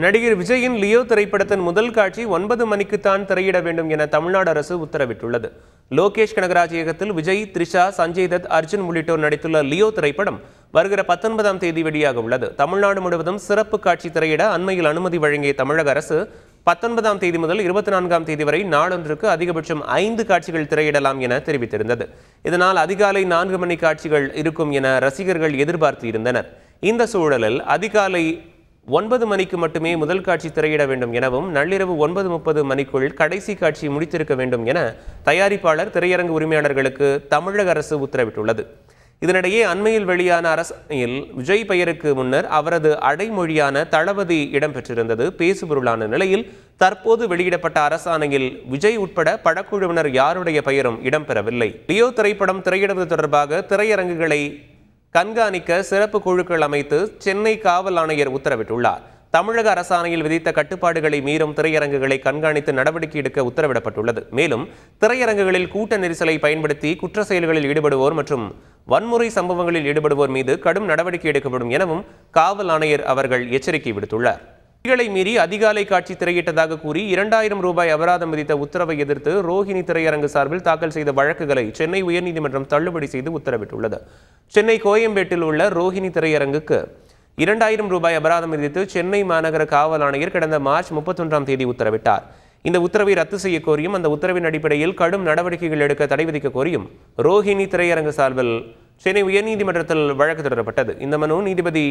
நடிகர் விஜயின் லியோ திரைப்படத்தின் முதல் காட்சி 9 மணிக்குத்தான் திரையிட வேண்டும் என தமிழ்நாடு அரசு உத்தரவிட்டுள்ளது. லோகேஷ் கனகராஜ் இயக்கத்தில் விஜய், த்ரிஷா, சஞ்சய் தத், அர்ஜுன் உள்ளிட்டோர் நடித்துள்ள லியோ திரைப்படம் வருகிற 19ஆம் தேதி வெளியாக உள்ளது. தமிழ்நாடு முழுவதும் சிறப்பு காட்சி திரையிட அண்மையில் அனுமதி வழங்கிய தமிழக அரசு 19ஆம் தேதி முதல் 24ஆம் தேதி வரை நாளொன்றுக்கு அதிகபட்சம் 5 காட்சிகள் திரையிடலாம் என தெரிவித்திருந்தது. இதனால் அதிகாலை 4 மணி காட்சிகள் இருக்கும் என ரசிகர்கள் எதிர்பார்த்து இருந்தனர். இந்த சூழலில் அதிகாலை 9 மணிக்கு மட்டுமே முதல் காட்சி திரையிட வேண்டும் எனவும் நள்ளிரவு 9:30 மணிக்குள் கடைசி காட்சி முடித்திருக்க வேண்டும் என தயாரிப்பாளர், திரையரங்கு உரிமையாளர்களுக்கு தமிழக அரசு உத்தரவிட்டுள்ளது. இதனிடையே அண்மையில் வெளியான அரசாணையில் விஜய் பெயருக்கு முன்னர் அவரது அடைமொழியான தளபதி இடம்பெற்றிருந்தது பேசுபொருளான நிலையில் தற்போது வெளியிடப்பட்ட அரசாணையில் விஜய் உட்பட படக்குழுவினர் யாருடைய பெயரும் இடம்பெறவில்லை. லியோ திரைப்படம் திரையிடுவது தொடர்பாக திரையரங்குகளை கண்காணிக்க சிறப்பு குழுக்கள் அமைத்து சென்னை காவல் ஆணையர் உத்தரவிட்டுள்ளார். தமிழக அரசாணையில் விதித்த கட்டுப்பாடுகளை மீறும் திரையரங்குகளை கண்காணித்து நடவடிக்கை எடுக்க உத்தரவிடப்பட்டுள்ளது. மேலும் திரையரங்குகளில் கூட்ட நெரிசலை பயன்படுத்தி குற்ற செயல்களில் ஈடுபடுவோர் மற்றும் வன்முறை சம்பவங்களில் ஈடுபடுவோர் மீது கடும் நடவடிக்கை எடுக்கப்படும் எனவும் காவல் ஆணையர் அவர்கள் எச்சரிக்கை விடுத்துள்ளார். விதிகளை மீறி அதிகாலை காட்சி திரையிட்டதாக கூறி 2000 ரூபாய் அபராதம் விதித்த உத்தரவை எதிர்த்து ரோஹிணி திரையரங்கு சார்பில் தாக்கல் செய்த வழக்குகளை சென்னை உயர்நீதிமன்றம் தள்ளுபடி செய்து உத்தரவிட்டுள்ளது. சென்னை கோயம்பேட்டில் உள்ள ரோஹிணி திரையரங்குக்கு 2000 ரூபாய் அபராதம் விதித்து சென்னை மாநகர காவல் ஆணையர் கடந்த மார்ச் 31ஆம் தேதி உத்தரவிட்டார். இந்த உத்தரவை ரத்து செய்ய கோரியும் அந்த உத்தரவின் அடிப்படையில் கடும் நடவடிக்கைகள் எடுக்க தடை விதிக்க கோரியும் ரோஹிணி திரையரங்கு சார்பில் சென்னை உயர்நீதிமன்றத்தில் வழக்கு தொடரப்பட்டது. இந்த மனு நீதிபதி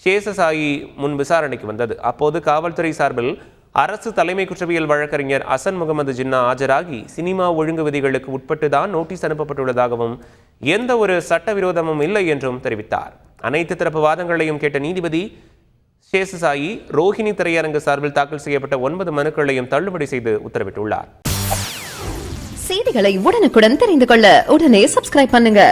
சேஷசாயி முன் விசாரணைக்கு வந்தது. அப்போது காவல்துறை சார்பில் அரசு தலைமை குற்றவியல் வழக்கறிஞர் அசன் முகமது ஜின்னா ஆஜராகி சினிமா ஒழுங்கு விதிகளுக்கு உட்பட்டுதான் நோட்டீஸ் அனுப்பப்பட்டுள்ளதாகவும் எந்த ஒரு சட்டவிரோதமும் இல்லை என்றும் தெரிவித்தார். அனைத்து தரப்பு வாதங்களையும் கேட்ட நீதிபதி சேஷசாயி ரோஹிணி திரையரங்கு சார்பில் தாக்கல் செய்யப்பட்ட 9 மனுக்களையும் தள்ளுபடி செய்து உத்தரவிட்டுள்ளார். செய்திகளை உடனுக்குடன் தெரிந்து கொள்ள உடனே சப்ஸ்கிரைப் பண்ணுங்க.